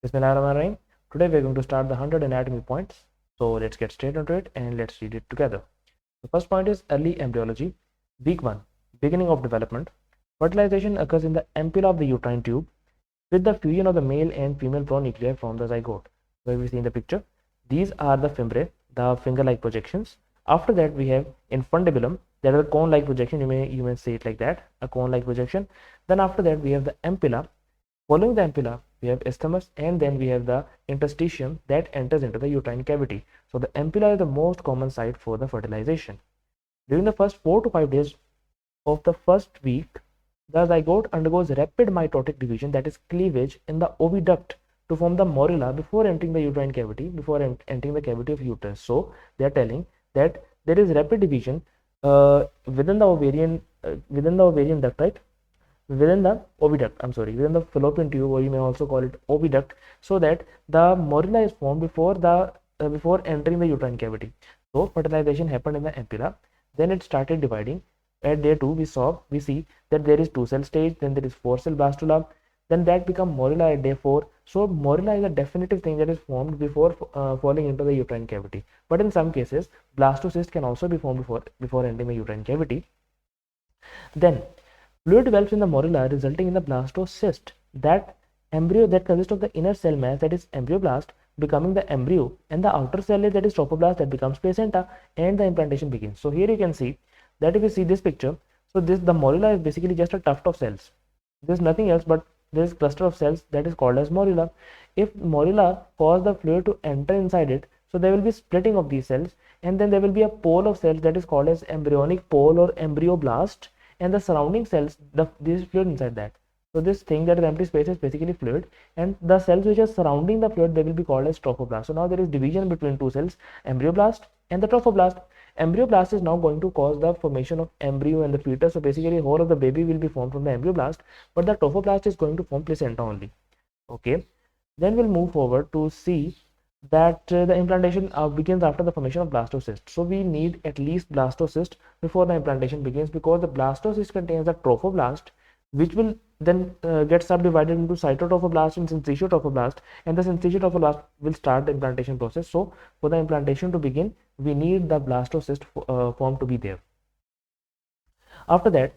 Bismillahirrahmanirrahim. Today we are going to start the 100 anatomy points. So let's get straight into it and let's read it together. The first point is early embryology. Week 1. Beginning of development. Fertilization occurs in the ampulla of the uterine tube with the fusion of the male and female pronuclei from the zygote. Where we see in the picture, these are the fimbriae, the finger-like projections. After that, we have infundibulum, that is a cone-like projection. You may say it like that, a cone-like projection. Then after that, we have the ampulla. Following the ampulla, we have isthmus, and then we have the interstitium that enters into the uterine cavity. So the ampulla is the most common site for the fertilization. During the first 4 to 5 days of the first week, the zygote undergoes rapid mitotic division, that is cleavage, in the oviduct to form the morula before entering the uterine cavity, before entering the cavity of uterus. So they are telling that there is rapid division within the ovarian duct, right? Within the within the fallopian tube, or you may also call it oviduct, so that the morula is formed before entering the uterine cavity. So fertilization happened in the ampulla, then it started dividing. At day 2, we see that there is 2-cell stage, then there is 4-cell blastula, then that become morula at day 4. So morula is a definitive thing that is formed before falling into the uterine cavity. But in some cases, blastocyst can also be formed before entering the uterine cavity. Then fluid develops in the morula, resulting in the blastocyst. That embryo that consists of the inner cell mass, that is embryoblast, becoming the embryo, and the outer cell is, that is trophoblast, that becomes placenta, and the implantation begins. So here you can see that if you see this picture, so the morula is basically just a tuft of cells. There's nothing else, but there is cluster of cells that is called as morula. If morula cause the fluid to enter inside it, so there will be splitting of these cells, and then there will be a pole of cells that is called as embryonic pole or embryoblast, and the surrounding cells, this fluid inside that. So this thing that is empty space is basically fluid, and the cells which are surrounding the fluid, they will be called as trophoblast. So now there is division between two cells, embryoblast and the trophoblast. Embryoblast is now going to cause the formation of embryo and the fetus. So basically whole of the baby will be formed from the embryoblast, but the trophoblast is going to form placenta only. Okay, then we'll move forward to see that the implantation begins after the formation of blastocyst. So we need at least blastocyst before the implantation begins, because the blastocyst contains the trophoblast, which will then get subdivided into cytotrophoblast and syncytiotrophoblast, and the syncytiotrophoblast will start the implantation process. So for the implantation to begin, we need the blastocyst form to be there. After that,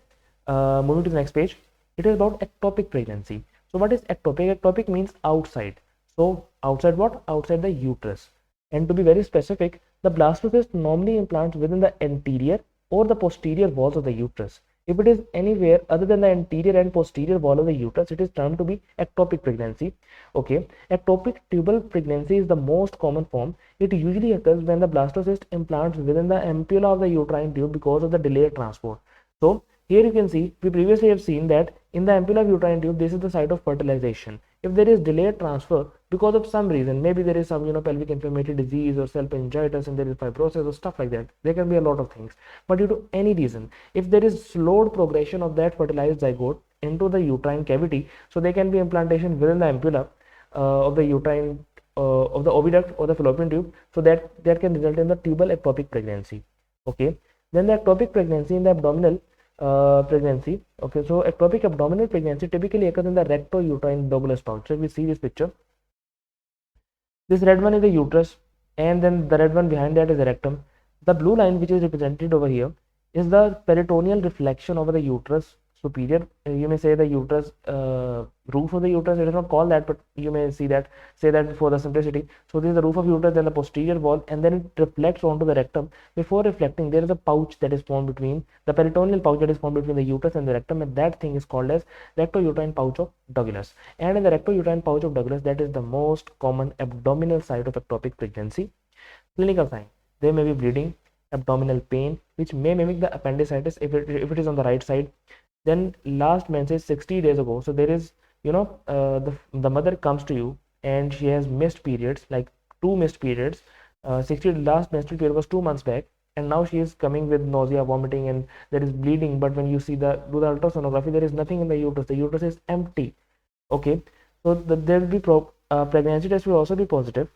moving to the next page, it is about ectopic pregnancy. So what is ectopic? Ectopic means outside. So outside what? Outside the uterus. And to be very specific, the blastocyst normally implants within the anterior or the posterior walls of the uterus. If it is anywhere other than the anterior and posterior wall of the uterus, it is termed to be ectopic pregnancy. Okay, ectopic tubal pregnancy is the most common form. It usually occurs when the blastocyst implants within the ampulla of the uterine tube because of the delayed transport. So here you can see, we previously have seen that in the ampulla of uterine tube, this is the site of fertilization. If there is delayed transfer because of some reason, maybe there is some pelvic inflammatory disease or salpingitis and there is fibrosis or stuff like that, there can be a lot of things. But due to any reason, if there is slowed progression of that fertilized zygote into the uterine cavity, so there can be implantation within the ampulla of the uterine of the oviduct or the fallopian tube, so that can result in the tubal ectopic pregnancy. Okay, then the ectopic pregnancy in the abdominal pregnancy. Okay, so ectopic abdominal pregnancy typically occurs in the recto-uterine Douglas pouch. So if we see this picture, this red one is the uterus, and then the red one behind that is the rectum. The blue line which is represented over here is the peritoneal reflection over the uterus superior. You may say the uterus roof of the uterus. It is not called that, but you may say that for the simplicity. So this is the roof of uterus, then the posterior wall, and then it reflects onto the rectum. Before reflecting, there is a pouch that is formed between the peritoneal pouch that is formed between the uterus and the rectum, and that thing is called as recto-uterine pouch of Douglas. And in the recto-uterine pouch of Douglas, that is the most common abdominal site of ectopic pregnancy. Clinical sign: there may be bleeding, abdominal pain, which may mimic the appendicitis if it is on the right side. Then last menses 60 days ago, so there is the mother comes to you and she has missed periods, like 2 missed periods. 60 last menstrual period was 2 months back, and now she is coming with nausea, vomiting, and there is bleeding. But when you do the ultrasonography, there is nothing in the uterus. The uterus is empty. Okay, so there will be pregnancy test will also be positive,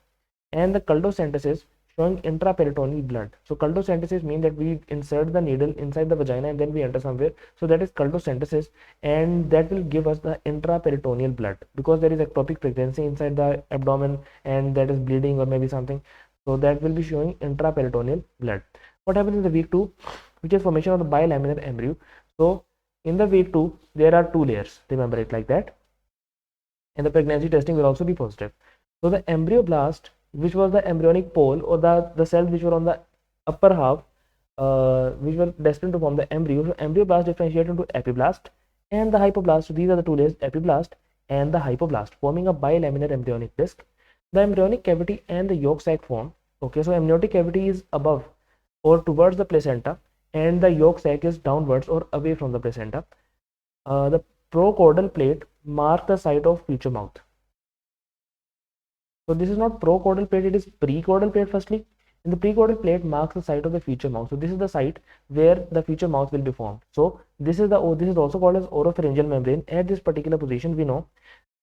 and the cultosynthesis showing intraperitoneal blood. So cultocentesis means that we insert the needle inside the vagina and then we enter somewhere. So that is cultocentesis, and that will give us the intraperitoneal blood because there is ectopic pregnancy inside the abdomen and that is bleeding or maybe something. So that will be showing intraperitoneal blood. What happens in the week 2, which is formation of the bilaminar embryo. So in the week 2, there are 2 layers. Remember it like that. And the pregnancy testing will also be positive. So the embryoblast, which was the embryonic pole or the cells which were on the upper half, which were destined to form the embryo. So embryoblast differentiate into epiblast and the hypoblast. So these are the 2 layers, epiblast and the hypoblast, forming a bilaminar embryonic disc. The embryonic cavity and the yolk sac form. Okay, so amniotic cavity is above or towards the placenta, and the yolk sac is downwards or away from the placenta. The procaudal plate mark the site of future mouth. So this is not procaudal plate, it is precaudal plate firstly. And the precaudal plate marks the site of the future mouth. So this is the site where the future mouth will be formed. So this is also called as oropharyngeal membrane. At this particular position, we know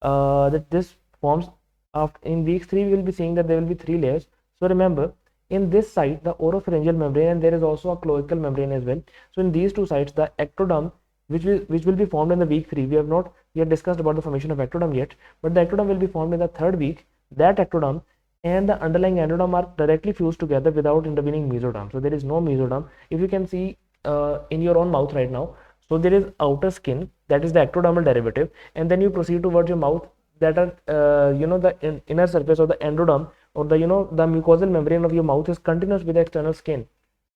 that this forms after in week 3. We will be seeing that there will be 3 layers. So remember, in this site, the oropharyngeal membrane, and there is also a cloacal membrane as well. So in these 2 sites, the ectoderm, which will be formed in the week 3. We have not yet discussed about the formation of ectoderm yet, but the ectoderm will be formed in the 3rd week. That ectoderm and the underlying endoderm are directly fused together without intervening mesoderm. So there is no mesoderm. If you can see in your own mouth right now, so there is outer skin, that is the ectodermal derivative, and then you proceed towards your mouth, that are the inner surface of the endoderm, or the the mucosal membrane of your mouth is continuous with the external skin,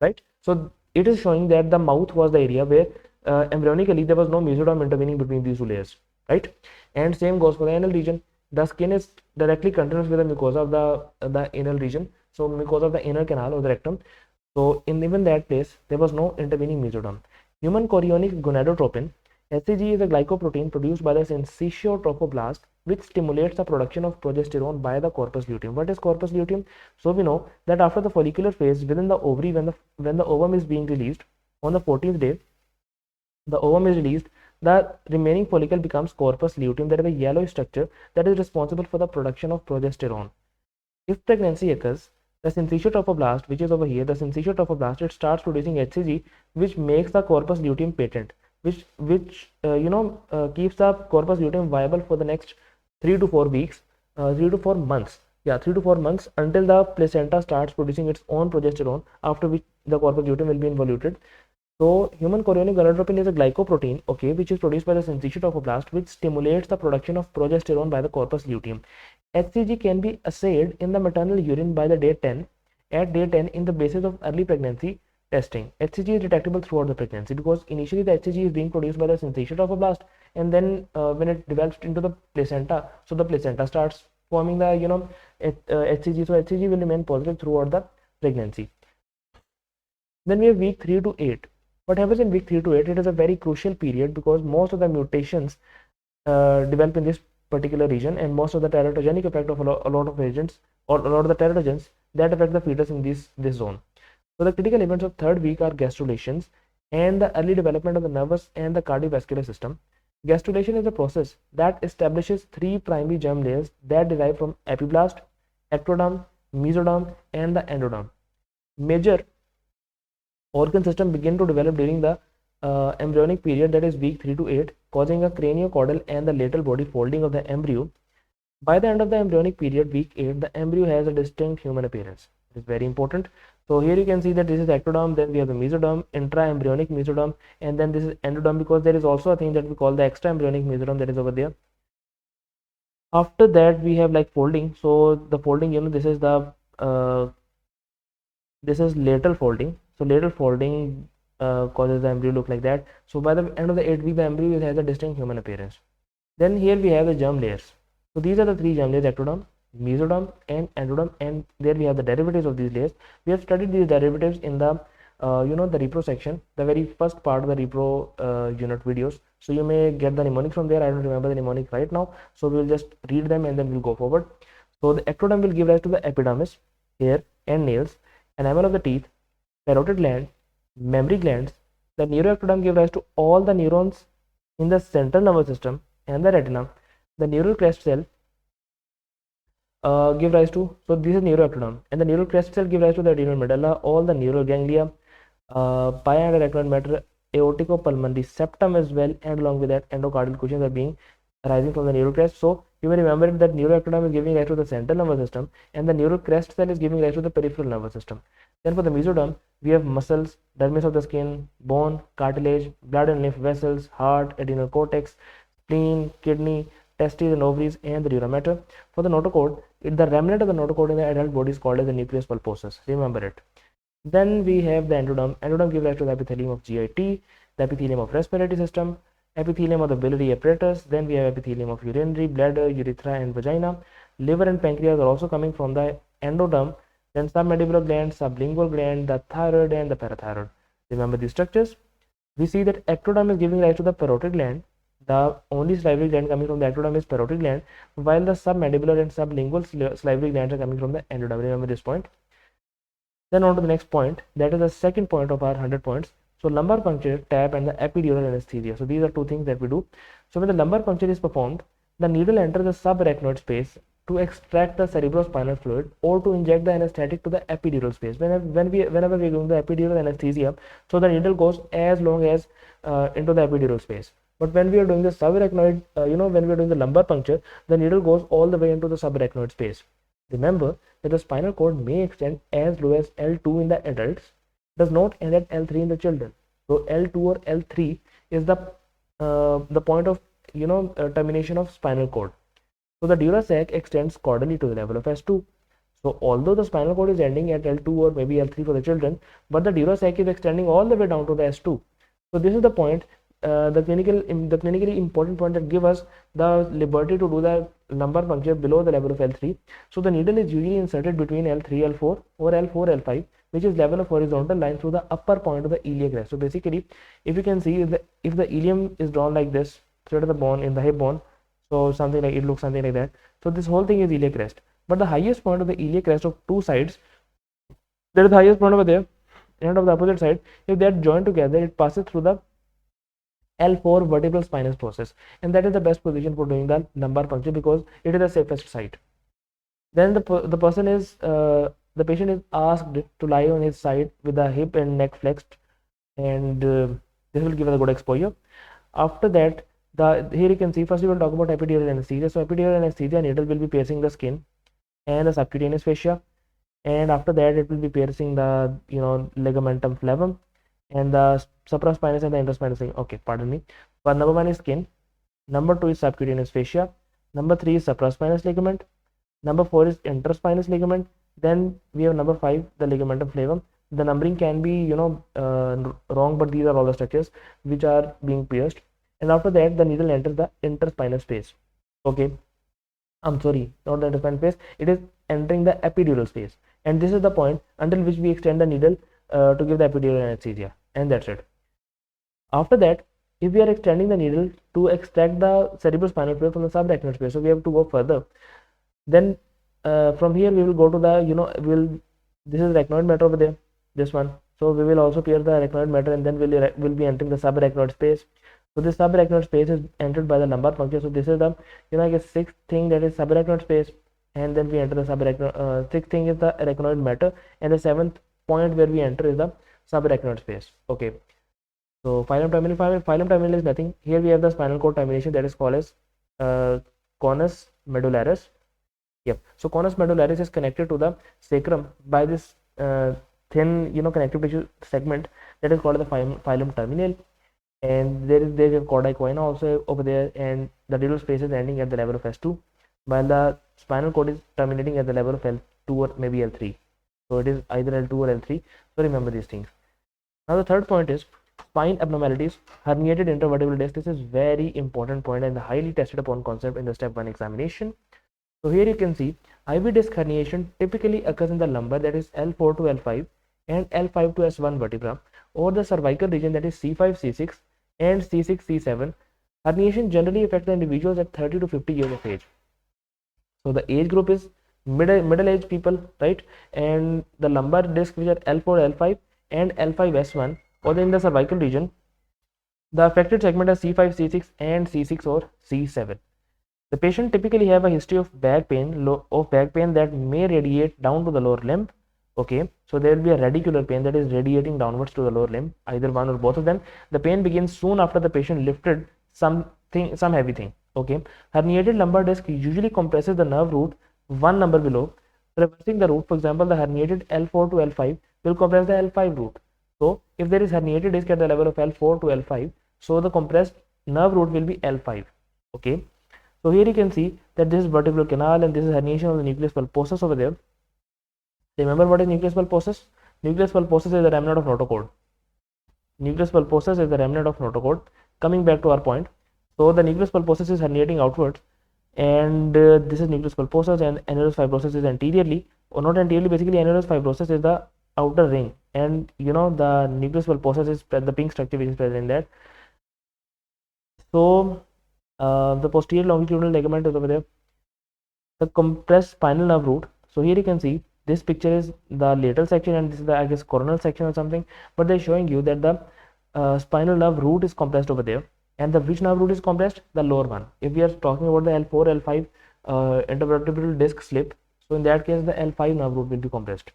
right? So it is showing that the mouth was the area where embryonically there was no mesoderm intervening between these 2 layers, right? And same goes for the anal region. The skin is directly continuous with the mucosa of the anal region, so mucosa of the anal canal or the rectum. So in even that place, there was no intervening mesoderm. Human chorionic gonadotropin, HCG, is a glycoprotein produced by the syncytiotropoblast, which stimulates the production of progesterone by the corpus luteum. What is corpus luteum? So we know that after the follicular phase within the ovary, when the ovum is being released on the 14th day, the ovum is released, the remaining follicle becomes corpus luteum, that is a yellow structure that is responsible for the production of progesterone. If pregnancy occurs, the syncytiotropoblast, which is over here, the syncytiotropoblast, it starts producing HCG, which makes the corpus luteum patent, which keeps the corpus luteum viable for the next 3 to 4 weeks, 3 to 4 months. Yeah, 3 to 4 months, until the placenta starts producing its own progesterone, after which the corpus luteum will be involuted. So human chorionic gonadotropin is a glycoprotein, okay, which is produced by the syncytiotropoblast, which stimulates the production of progesterone by the corpus luteum. HCG can be assayed in the maternal urine by the day 10. At day 10, in the basis of early pregnancy testing, HCG is detectable throughout the pregnancy, because initially the HCG is being produced by the syncytiotropoblast, and then when it develops into the placenta, so the placenta starts forming the HCG. So HCG will remain positive throughout the pregnancy. Then we have week 3 to 8. What happens in week 3 to 8? It is a very crucial period, because most of the mutations develop in this particular region, and most of the teratogenic effect of a lot of agents, or a lot of the teratogens that affect the fetus in this zone. So the critical events of 3rd week are gastrulations and the early development of the nervous and the cardiovascular system. Gastrulation is a process that establishes 3 primary germ layers that derive from epiblast, ectoderm, mesoderm, and the endoderm. Major organ system begin to develop during the embryonic period, that is week 3 to 8, causing a craniocaudal and the lateral body folding of the embryo. By the end of the embryonic period, week 8, the embryo has a distinct human appearance. It is very important. So here you can see that this is ectoderm, then we have the mesoderm, intraembryonic mesoderm, and then this is endoderm, because there is also a thing that we call the extraembryonic mesoderm that is over there. After that, we have like folding. So the folding, this is the this is lateral folding. So lateral folding causes the embryo look like that. So by the end of the 8th week, the embryo has a distinct human appearance. Then here we have the germ layers. So these are the 3 germ layers: ectoderm, mesoderm, and endoderm, and there we have the derivatives of these layers. We have studied these derivatives in the the repro section, the very first part of the repro unit videos. So you may get the mnemonics from there. I don't remember the mnemonic right now, so we will just read them and then we'll go forward. So the ectoderm will give rise to the epidermis, hair and nails, enamel of the teeth, parotid gland, mammary glands. The neuroectoderm gives rise to all the neurons in the central nervous system and the retina. The neural crest cell give rise to, so this is neuroectoderm, and the neural crest cell give rise to the adrenal medulla, all the neural ganglia, pia and arachnoid matter, aorticopulmonary septum as well, and along with that endocardial cushions are being arising from the neural crest. So you may remember that neuroectoderm is giving rise to the central nervous system, and the neural crest cell is giving rise to the peripheral nervous system. Then for the mesoderm, we have muscles, dermis of the skin, bone, cartilage, blood and lymph vessels, heart, adrenal cortex, spleen, kidney, testes and ovaries, and the dura mater. For the notochord, the remnant of the notochord in the adult body is called as the nucleus pulposus. Remember it. Then we have the endoderm. Endoderm gives rise to the epithelium of GIT, the epithelium of respiratory system, epithelium of the biliary apparatus. Then we have epithelium of urinary, bladder, urethra, and vagina. Liver and pancreas are also coming from the endoderm. Then submandibular gland, sublingual gland, the thyroid, and the parathyroid. Remember these structures. We see that ectoderm is giving rise to the parotid gland. The only salivary gland coming from the ectoderm is parotid gland, while the submandibular and sublingual salivary glands are coming from the endoderm. Remember this point. Then on to the next point, that is the second point of our 100 points. So lumbar puncture, TAP, and the epidural anesthesia. So these are two things that we do. So when the lumbar puncture is performed, the needle enters the subarachnoid space to extract the cerebrospinal fluid or to inject the anesthetic to the epidural space. Whenever we are doing the epidural anesthesia, so the needle goes as long as into the epidural space. But when we are doing the subarachnoid, when we are doing the lumbar puncture, the needle goes all the way into the subarachnoid space. Remember that the spinal cord may extend as low as L2 in the adults, does not end at L3 in the children. So L2 or L3 is the point of termination of spinal cord. So the dura sac extends caudally to the level of S2. So although the spinal cord is ending at L2 or maybe L3 for the children, but the dura sac is extending all the way down to the S2. So this is the point, the clinically important point that give us the liberty to do the lumbar puncture below the level of L3. So the needle is usually inserted between L3, L4 or L4, L5, which is level of horizontal line through the upper point of the iliac crest. So basically, if you can see, if the ilium is drawn like this, straight to the bone in the hip bone, so something like, it looks something like that. So this whole thing is iliac crest. But the highest point of the iliac crest of two sides, there is the highest point over there, and of the opposite side, if they are joined together, it passes through the L4 vertebral spinous process, and that is the best position for doing the lumbar puncture because it is the safest site. Then the person is the patient is asked to lie on his side with the hip and neck flexed, and this will give us a good exposure. After that, here you can see, first we will talk about epidural anesthesia. So epidural anesthesia, needle will be piercing the skin and the subcutaneous fascia, and after that it will be piercing the ligamentum flavum and the supraspinous and the interspinous thing. Okay, pardon me. But number 1 is skin, number 2 is subcutaneous fascia, number 3 is supraspinous ligament, number 4 is interspinous ligament. Then we have number 5, the ligamentum flavum. The numbering can be wrong, but these are all the structures which are being pierced. And after that, the needle enters the interspinous space. Okay, I'm sorry, not the interspinous space, it is entering the epidural space, and this is the point until which we extend the needle to give the epidural anesthesia, and that's it. After that, if we are extending the needle to extract the cerebrospinal fluid from the subarachnoid space, so we have to go further. Then from here we will go to the this is arachnoid matter over there, this one. So we will also pierce the arachnoid matter, and then we'll be entering the subarachnoid space. So this subarachnoid space is entered by the lumbar puncture. So this is the I guess sixth thing, that is subarachnoid space, and then we enter the subarachnoid. Sixth thing is the arachnoid matter, and the seventh point where we enter is the subarachnoid space. Okay. So phylum terminal is nothing. Here we have the spinal cord termination, that is called as conus medullaris. Yep. So conus medullaris is connected to the sacrum by this thin connective tissue segment that is called the phylum terminal, and there is a chorda equina also over there, and the digital space is ending at the level of S2, while the spinal cord is terminating at the level of L2 or maybe L3. So it is either L2 or L3. So remember these things. Now the third point is spine abnormalities, herniated intervertebral disc. This is very important point and the highly tested upon concept in the step 1 examination. So here you can see IV disc herniation typically occurs in the lumbar, that is L4 to L5 and L5 to S1 vertebra, or the cervical region, that is C5, C6 and C6, C7. Herniation generally affects the individuals at 30 to 50 years of age. So the age group is middle-aged people, right? And the lumbar disc which are L4, L5 and L5, S1, or in the cervical region, the affected segment is C5, C6 and C6 or C7. The patient typically have a history of back pain, that may radiate down to the lower limb. Okay, so there will be a radicular pain that is radiating downwards to the lower limb, either one or both of them. The pain begins soon after the patient lifted some heavy thing. Okay, herniated lumbar disc usually compresses the nerve root one number below. Reversing the root, for example, the herniated L4 to L5 will compress the L5 root. So if there is herniated disc at the level of L4 to L5, so the compressed nerve root will be L5. Okay, so here you can see that this is vertebral canal and this is herniation of the nucleus pulposus over there. Remember what is nucleus pulposus? Nucleus pulposus is the remnant of notochord. Nucleus pulposus is the remnant of notochord. Coming back to our point, so the nucleus pulposus is herniating outwards, and this is nucleus pulposus, and annulus fibrosus is anteriorly, or not anteriorly, basically annulus fibrosus is the outer ring, and you know the nucleus pulposus is the pink structure which is present in that. So the posterior longitudinal ligament is over there. The compressed spinal nerve root. So here you can see this picture is the lateral section and this is the, I guess, coronal section or something, but they're showing you that the spinal nerve root is compressed over there, and the which nerve root is compressed? The lower one. If we are talking about the L4 L5 intervertebral disc slip, so in that case the L5 nerve root will be compressed.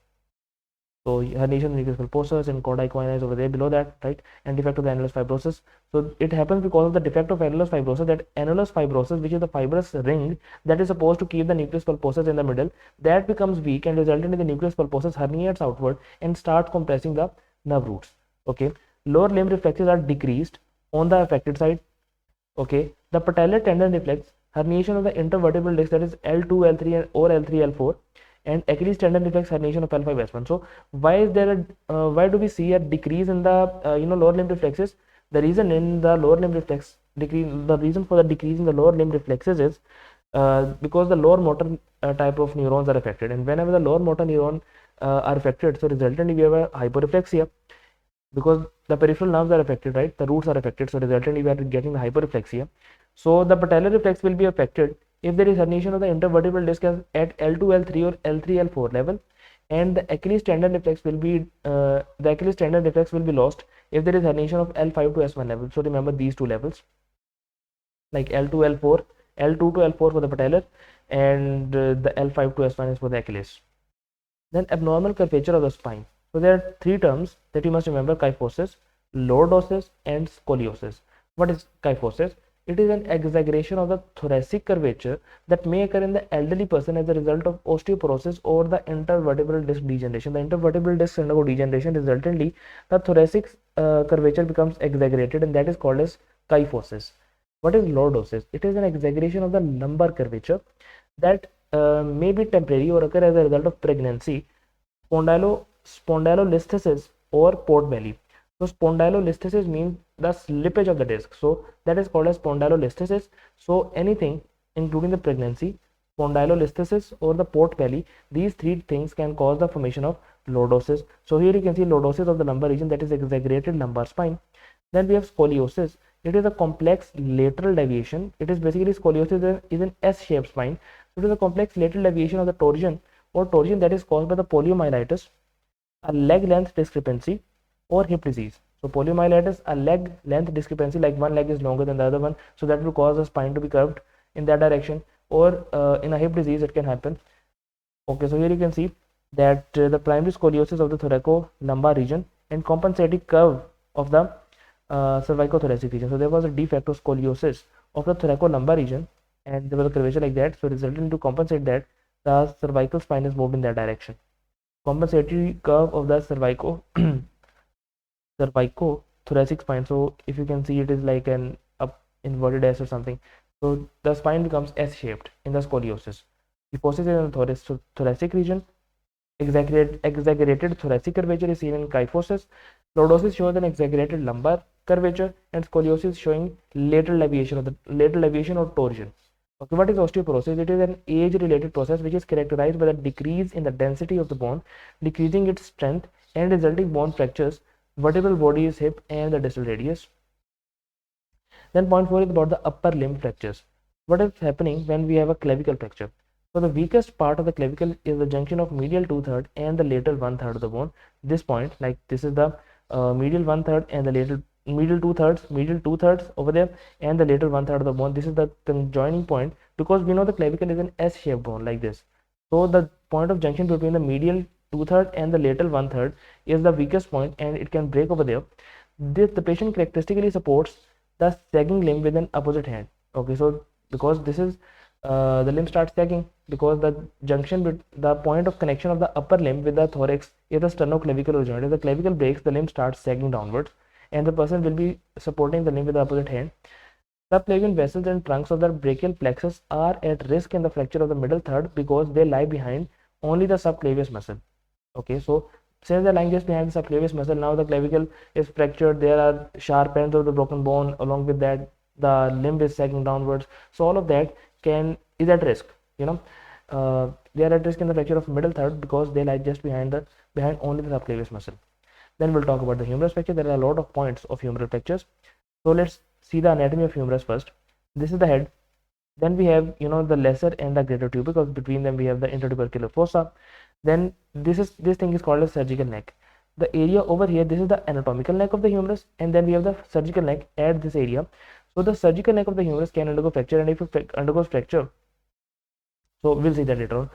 So herniation of the nucleus pulposus and chordae equina is over there below that, right? And defect of the annulus fibrosus. So it happens because of the defect of annulus fibrosus, that annulus fibrosus, which is the fibrous ring that is supposed to keep the nucleus pulposus in the middle, that becomes weak and resulting in the nucleus pulposus herniates outward and starts compressing the nerve roots. Okay, lower limb reflexes are decreased on the affected side. Okay, the patellar tendon reflex, herniation of the intervertebral disc, that is L2, L3 or L3, L4, and Achilles tendon reflex herniation of L5, S1. So why is there why do we see a decrease in the lower limb reflexes? The reason in the lower limb reflex decrease, the reason for the decrease in the lower limb reflexes is because the lower motor type of neurons are affected, and whenever the lower motor neuron are affected, so resultantly we have a hyporeflexia, because the peripheral nerves are affected, right? The roots are affected, so resultantly we are getting the hyporeflexia. So the patellar reflex will be affected if there is herniation of the intervertebral disc at L2, L3 or L3, L4 level, and the Achilles tendon reflex will be lost if there is herniation of L5 to S1 level. So remember these two levels, like L2, L4, L2 to L4 for the patellar, and the L5 to S1 is for the Achilles. Then abnormal curvature of the spine. So there are three terms that you must remember: kyphosis, lordosis, and scoliosis. What is kyphosis? It is an exaggeration of the thoracic curvature that may occur in the elderly person as a result of osteoporosis or the intervertebral disc degeneration. The intervertebral discs undergo degeneration, resultantly the thoracic curvature becomes exaggerated, and that is called as kyphosis. What is lordosis? It is an exaggeration of the lumbar curvature that may be temporary or occur as a result of pregnancy, spondylolisthesis, or port belly. So spondylolisthesis means the slippage of the disc, so that is called as spondylolisthesis. So anything including the pregnancy, spondylolisthesis, or the port belly, these three things can cause the formation of lordosis. So here you can see lordosis of the lumbar region, that is exaggerated lumbar spine. Then we have scoliosis. It is a complex lateral deviation. It is basically, scoliosis is an S-shaped spine. So it is a complex lateral deviation of the torsion that is caused by the poliomyelitis, a leg length discrepancy, or hip disease. So poliomyelitis, a leg length discrepancy, like one leg is longer than the other one, so that will cause the spine to be curved in that direction, or in a hip disease it can happen. Okay, so here you can see that the primary scoliosis of the thoracolumbar region and compensating curve of the cervicothoracic region. So there was a defect of scoliosis of the thoracolumbar region, and there was a curvature like that, so resulting to compensate that, the cervical spine is moved in that direction. Compensatory curve of the cervicothoracic spine. So if you can see, it is like an up inverted S or something. So the spine becomes S-shaped in the scoliosis. Kyphosis is in the thoracic region. Exaggerated thoracic curvature is seen in kyphosis. Lordosis shows an exaggerated lumbar curvature, and scoliosis showing lateral deviation or torsion. Okay, what is osteoporosis? It is an age-related process which is characterized by the decrease in the density of the bone, decreasing its strength, and resulting bone fractures, vertebral body is hip and the distal radius. Then point 4 is about the upper limb fractures. What is happening when we have a clavicle fracture? So the weakest part of the clavicle is the junction of medial 2/3 and the lateral 1/3 of the bone. This point, like this is the medial 1/3 and the middle two-thirds over there, and the lateral one-third of the bone. This is the conjoining point, because we know the clavicle is an S-shaped bone like this. So the point of junction between the medial two-third and the lateral one-third is the weakest point, and it can break over there. The patient characteristically supports the sagging limb with an opposite hand. Okay, so because this is the limb starts sagging because the junction with the point of connection of the upper limb with the thorax is the sternoclavicular joint. If the clavicle breaks, the limb starts sagging downwards, and the person will be supporting the limb with the opposite hand. Subclavian vessels and trunks of the brachial plexus are at risk in the fracture of the middle third because they lie behind only the subclavius muscle. Okay, so since they're lying just behind the subclavius muscle, now the clavicle is fractured, there are sharp ends of the broken bone, along with that the limb is sagging downwards, so all of that is at risk. They are at risk in the fracture of middle third because they lie just behind only the subclavius muscle. Then we'll talk about the humerus fracture. There are a lot of points of humeral fractures, so let's see the anatomy of humerus first. This is the head. Then we have the lesser and the greater tubercle. Between them we have the intertubercular fossa. Then this thing is called a surgical neck. The area over here, this is the anatomical neck of the humerus, and then we have the surgical neck at this area. So the surgical neck of the humerus can undergo fracture, and if it undergoes fracture, so we'll see that later on.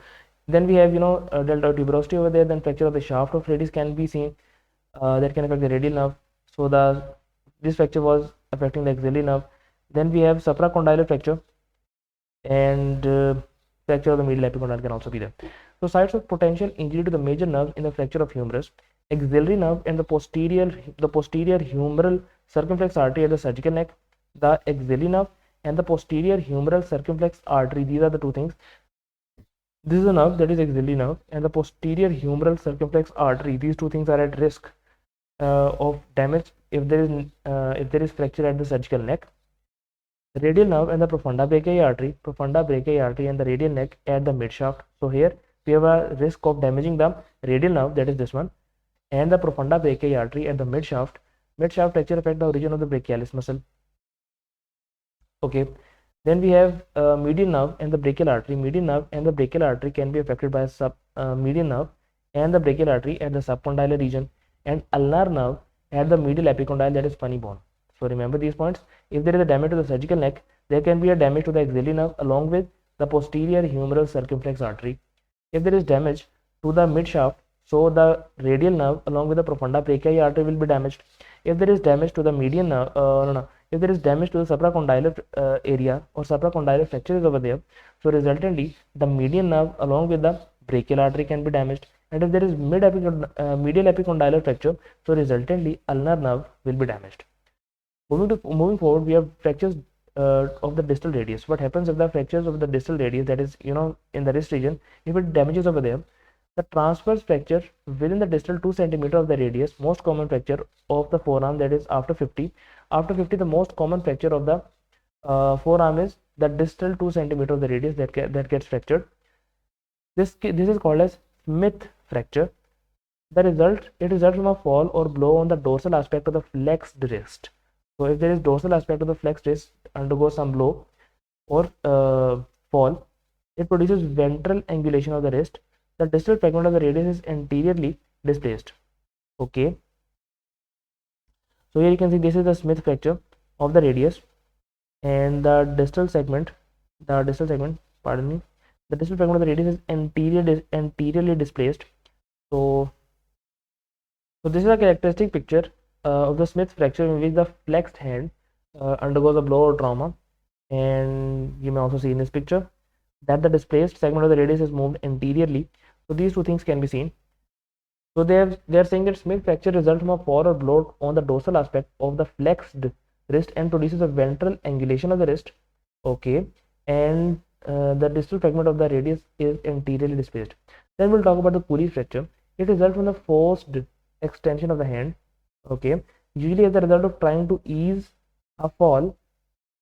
Then we have delta tuberosity over there. Then fracture of the shaft of radius can be seen, that can affect the radial nerve. So this fracture was affecting the axillary nerve. Then we have supracondylar fracture, and fracture of the medial epicondyle can also be there. So sites of potential injury to the major nerves in the fracture of humerus: axillary nerve and the posterior humeral circumflex artery at the surgical neck, the axillary nerve and the posterior humeral circumflex artery. These are the two things. This is a nerve, that is axillary nerve, and the posterior humeral circumflex artery. These two things are at risk of damage if there is fracture at the surgical neck. The radial nerve and the profunda brachii artery and the radial neck at the midshaft. So here we have a risk of damaging the radial nerve, that is this one, and the profunda brachii artery at the midshaft. Midshaft fracture affect the origin of the brachialis muscle. Okay, then we have median nerve and the brachial artery. Median nerve and the brachial artery can be affected by median nerve and the brachial artery at the subcondylar region, and ulnar nerve at the medial epicondyle, that is funny bone. So remember these points. If there is a damage to the surgical neck, there can be a damage to the axillary nerve along with the posterior humeral circumflex artery. If there is damage to the midshaft, so the radial nerve along with the profunda brachii artery will be damaged. If there is damage to the median nerve, if there is damage to the supracondylar area or supracondylar fracture is over there, so resultantly the median nerve along with the brachial artery can be damaged. And if there is medial epicondylar fracture, so resultantly ulnar nerve will be damaged. Moving forward, we have fractures of the distal radius. What happens if the fractures of the distal radius, that is in the wrist region, if it damages over there, the transverse fracture within the distal 2 cm of the radius, most common fracture of the forearm, that is after 50. After 50, the most common fracture of the forearm is the distal 2 cm of the radius that gets fractured. This is called as Smith fracture. It results from a fall or blow on the dorsal aspect of the flexed wrist. So if there is dorsal aspect of the flexed wrist undergoes some blow or fall, it produces ventral angulation of the wrist. The distal fragment of the radius is anteriorly displaced. Okay. So here you can see this is the Smith fracture of the radius, and the distal segment, the distal fragment of the radius is anteriorly displaced. So this is a characteristic picture of the Smith fracture in which the flexed hand undergoes a blow or trauma, and you may also see in this picture that the displaced segment of the radius is moved anteriorly. So these two things can be seen. So they are saying that Smith fracture results from a fall or blow on the dorsal aspect of the flexed wrist and produces a ventral angulation of the wrist. Okay, and the distal fragment of the radius is anteriorly displaced. Then we'll talk about the Cooley's fracture. It results from the forced extension of the hand. Okay, usually as a result of trying to ease a fall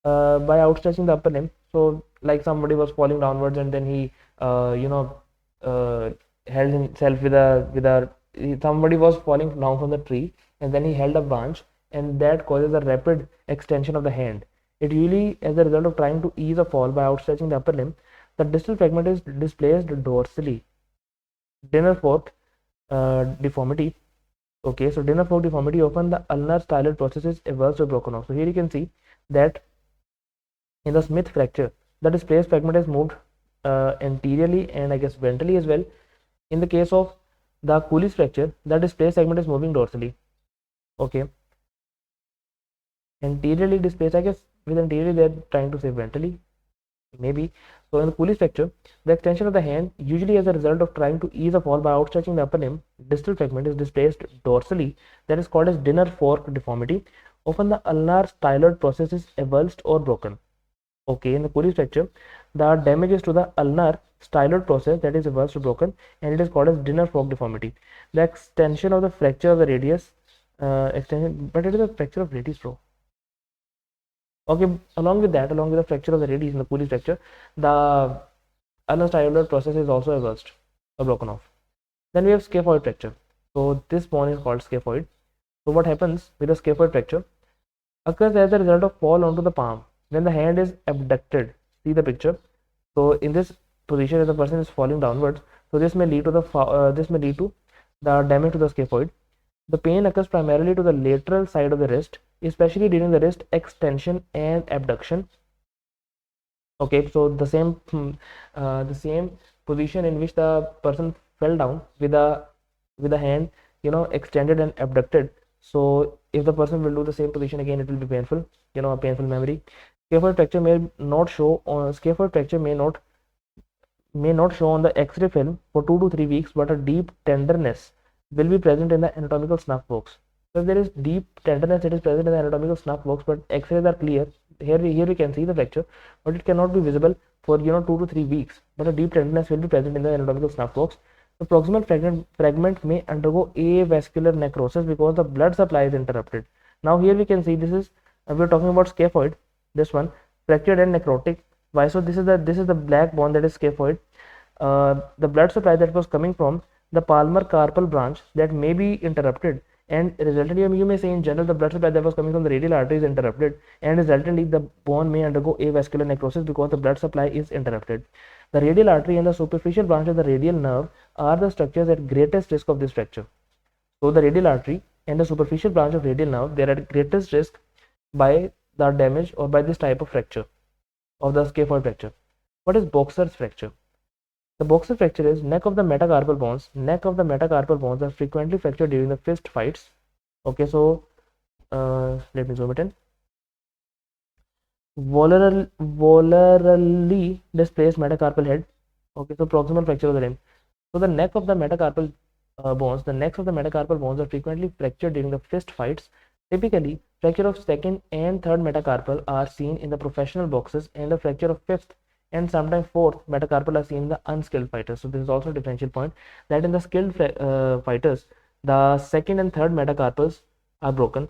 by outstretching the upper limb. So like somebody was falling downwards and then he held himself somebody was falling down from the tree and then he held a branch, and that causes a rapid extension of the hand. It usually as a result of trying to ease a fall by outstretching the upper limb. The distal fragment is displaced dorsally. Dinner fork deformity. Okay, so dinner fork deformity, often the ulnar styloid process is avulsed or broken off. So here you can see that in the Smith fracture, the displaced fragment is moved anteriorly and I guess ventrally as well. In the case of the Cooley's fracture, the displaced segment is moving dorsally. Okay, anteriorly displaced, I guess with anteriorly they're trying to say ventrally, maybe. So in the Cooley's fracture, the extension of the hand, usually as a result of trying to ease a fall by outstretching the upper limb, distal fragment is displaced dorsally. That is called as dinner fork deformity. Often the ulnar styloid process is avulsed or broken. Okay, in the Cooley's fracture, the damage is to the ulnar styloid process, that is avulsed or broken, and it is called as dinner fork deformity. The extension of the fracture of the radius, extension, but it is a fracture of radius, bro. Okay, along with the fracture of the radius in the Cooley's fracture, the ulnar styloid process is also avulsed or broken off. Then we have scaphoid fracture. So this bone is called scaphoid. So what happens with the scaphoid fracture occurs as a result of fall onto the palm when the hand is abducted. See the picture. So in this position, if the person is falling downwards, so this may lead to the damage to the scaphoid. The pain occurs primarily to the lateral side of the wrist, especially during the wrist extension and abduction. Okay, so the same position in which the person fell down with the hand, extended and abducted. So if the person will do the same position again, it will be painful, a painful memory. Scaphoid fracture may not show on the X-ray film for 2 to 3 weeks, but a deep tenderness will be present in the anatomical snuff box. So if there is deep tenderness, it is present in the anatomical snuff box, but X-rays are clear. Here we can see the fracture, but it cannot be visible for 2 to 3 weeks. But a deep tenderness will be present in the anatomical snuff box. The proximal fragment may undergo avascular necrosis because the blood supply is interrupted. Now here we can see this is we're talking about scaphoid. This one fractured and necrotic. Why? So this is the black bone, that is scaphoid. The blood supply that was coming from the palmar carpal branch, that may be interrupted, and resultantly you may say in general the blood supply that was coming from the radial artery is interrupted, and resultantly the bone may undergo avascular necrosis because the blood supply is interrupted. The radial artery and the superficial branch of the radial nerve are the structures at greatest risk of this fracture. So the radial artery and the superficial branch of radial nerve, they are at greatest risk by the damage or by this type of fracture of the scaphoid fracture. What is Boxer's fracture? The Boxer fracture is neck of the metacarpal bones. Neck of the metacarpal bones are frequently fractured during the fist fights. Okay, so let me zoom it in. Volarly displaced metacarpal head. Okay, so proximal fracture of the limb. So the neck of the metacarpal the necks of the metacarpal bones are frequently fractured during the fist fights. Typically, fracture of second and third metacarpal are seen in the professional boxers, and the fracture of fifth and sometimes fourth metacarpal are seen in the unskilled fighters. So this is also a differential point, that in the skilled fighters, the second and third metacarpals are broken,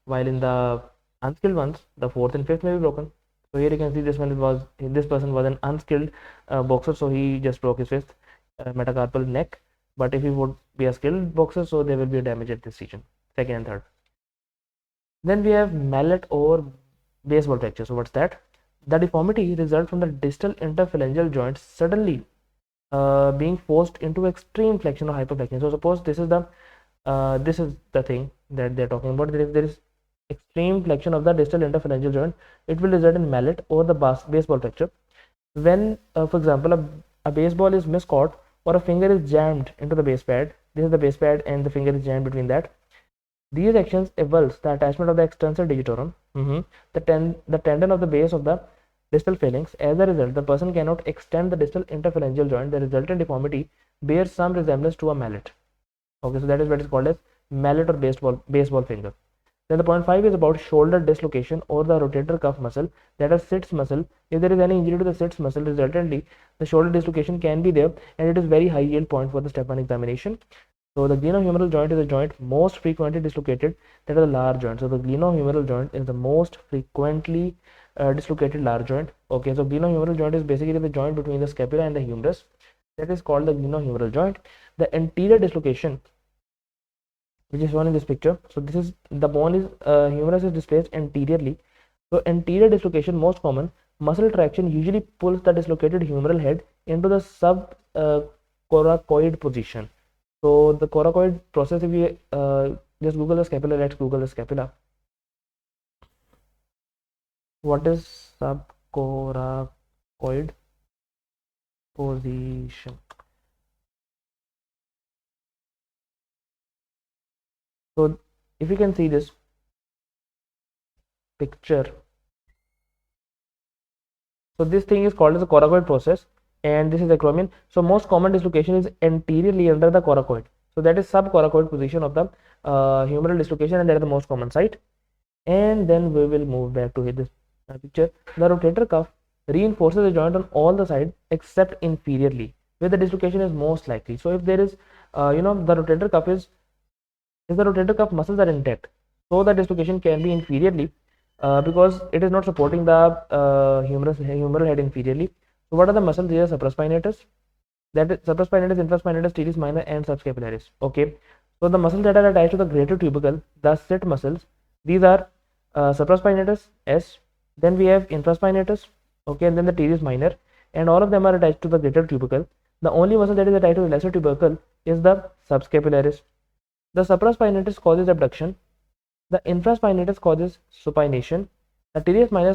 while in the unskilled ones, the fourth and fifth may be broken. So here you can see this person was an unskilled boxer, so he just broke his fifth metacarpal neck. But if he would be a skilled boxer, so there will be a damage at this region, second and third. Then we have mallet or baseball fracture. So what's that? The deformity results from the distal interphalangeal joint suddenly being forced into extreme flexion or hyperflexion. So suppose this is the thing that they're talking about. If there is extreme flexion of the distal interphalangeal joint, it will result in mallet or the baseball fracture. When, for example, a baseball is miscaught or a finger is jammed into the base pad, this is the base pad and the finger is jammed between that. These actions avulse the attachment of the extensor digitorum, the tendon of the base of the distal phalanx. As a result, the person cannot extend the distal interphalangeal joint. The resultant deformity bears some resemblance to a mallet. Okay, so that is what is called as mallet or baseball finger. Then the point 5 is about shoulder dislocation or the rotator cuff muscle, that is sits muscle. If there is any injury to the sits muscle, resultantly the shoulder dislocation can be there, and it is very high yield point for the step 1 examination. So the glenohumeral joint is the joint most frequently dislocated, that is the large joint. So the glenohumeral joint is the most frequently dislocated large joint. Okay, so glenohumeral joint is basically the joint between the scapula and the humerus, that is called the glenohumeral joint. The anterior dislocation, which is shown in this picture, so this is the bone is humerus is displaced anteriorly. So anterior dislocation most common. Muscle traction usually pulls the dislocated humeral head into the subcoracoid position. So the coracoid process, if you just Google the scapula, let's Google the scapula. What is subcoracoid position? So if you can see this picture, so this thing is called as a coracoid process, and this is acromion. So most common dislocation is anteriorly under the coracoid. So that is subcoracoid position of the humeral dislocation, and that is the most common site. And then we will move back to this picture. The rotator cuff reinforces the joint on all the sides except inferiorly, where the dislocation is most likely. So if there is, the rotator cuff is, if the rotator cuff muscles are intact, so the dislocation can be inferiorly because it is not supporting the humeral head inferiorly. So what are the muscles here? Supraspinatus, that is supraspinatus, infraspinatus, teres minor, and subscapularis. Okay, so the muscles that are attached to the greater tubercle, the sit muscles, these are supraspinatus S, then we have infraspinatus, okay, and then the teres minor, and all of them are attached to the greater tubercle. The only muscle that is attached to the lesser tubercle is the subscapularis. The supraspinatus causes abduction, the infraspinatus causes supination, the teres minor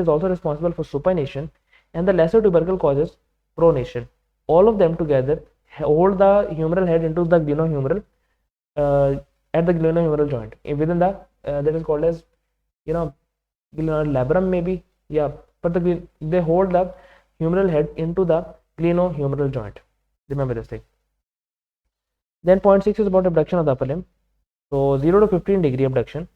is also responsible for supination, and the lesser tubercle causes pronation. All of them together hold the humeral head into the glenohumeral at the glenohumeral joint within the that is called as labrum maybe, yeah, but they hold the humeral head into the glenohumeral joint. Remember this thing. Then point 6 is about abduction of the upper limb. So 0 to 15 degree abduction,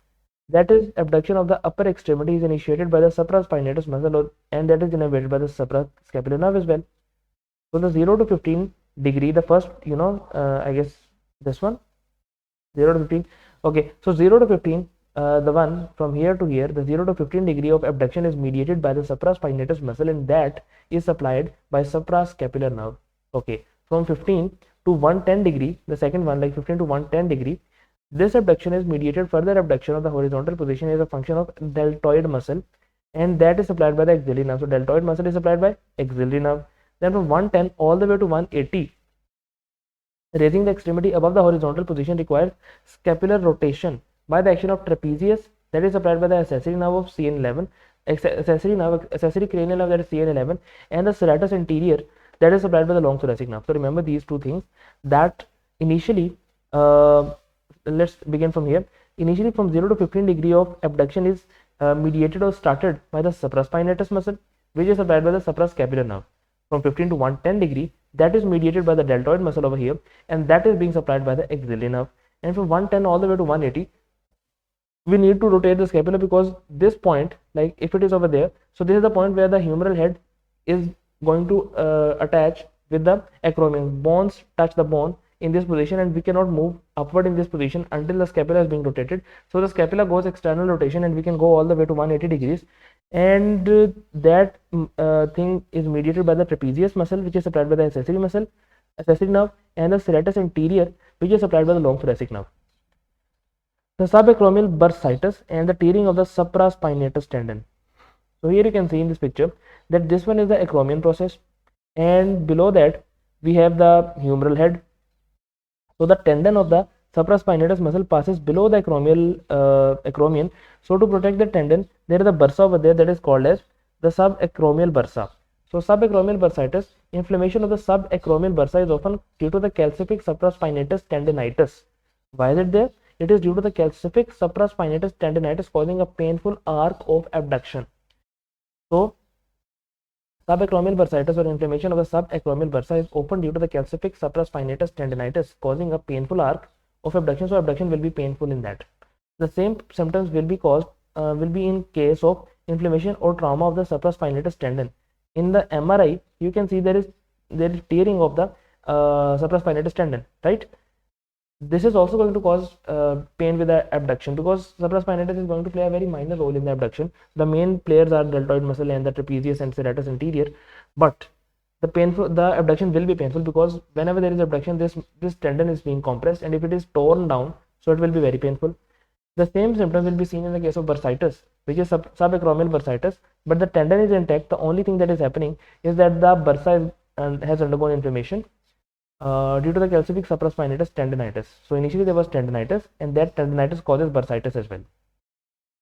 that is abduction of the upper extremity, is initiated by the supraspinatus muscle, and that is innervated by the suprascapular nerve as well. So the 0 to 15 degree, the first, I guess this one, 0 to 15. Okay, so 0 to 15, the one from here to here, the 0 to 15 degree of abduction is mediated by the supraspinatus muscle, and that is supplied by suprascapular nerve. Okay, from 15 to 110 degree, the second one, like 15 to 110 degree, this abduction is mediated. Further abduction of the horizontal position is a function of deltoid muscle, and that is supplied by the axillary nerve. So deltoid muscle is supplied by axillary nerve. Then from 110 all the way to 180, raising the extremity above the horizontal position requires scapular rotation by the action of trapezius, that is supplied by the accessory nerve of CN11, accessory cranial nerve, that is CN11, and the serratus anterior, that is supplied by the long thoracic nerve. So remember these two things, that initially let's begin from here. Initially from 0 to 15 degree of abduction is mediated or started by the supraspinatus muscle, which is supplied by the suprascapular nerve. From 15 to 110 degree, that is mediated by the deltoid muscle over here, and that is being supplied by the axillary nerve. And from 110 all the way to 180, we need to rotate the scapula, because this point, like if it is over there, so this is the point where the humeral head is going to attach with the acromion. Bones touch the bone in this position, and we cannot move upward in this position until the scapula is being rotated. So the scapula goes external rotation, and we can go all the way to 180 degrees, and that thing is mediated by the trapezius muscle, which is supplied by the accessory nerve, and the serratus anterior, which is supplied by the long thoracic nerve. The subacromial bursitis and the tearing of the supraspinatus tendon. So here you can see in this picture that this one is the acromion process, and below that we have the humeral head. So the tendon of the supraspinatus muscle passes below the acromion. So to protect the tendon, there is a bursa over there that is called as the subacromial bursa. So subacromial bursitis, inflammation of the subacromial bursa is often due to the calcific supraspinatus tendinitis. Why is it there? It is due to the calcific supraspinatus tendinitis causing a painful arc of abduction. So subacromial bursitis or inflammation of the subacromial bursa is often due to the calcific supraspinatus tendinitis causing a painful arc of abduction. So abduction will be painful in that. The same symptoms will be in case of inflammation or trauma of the supraspinatus tendon. In the MRI, you can see there is tearing of the supraspinatus tendon, right? This is also going to cause pain with the abduction, because supraspinatus is going to play a very minor role in the abduction. The main players are deltoid muscle and the trapezius and serratus anterior, but the abduction will be painful, because whenever there is abduction, this tendon is being compressed, and if it is torn down, so it will be very painful. The same symptoms will be seen in the case of bursitis, which is subacromial bursitis, but the tendon is intact. The only thing that is happening is that the bursa has undergone inflammation. due to the calcific supraspinatus tendinitis. So initially there was tendinitis, and that tendinitis causes bursitis as well.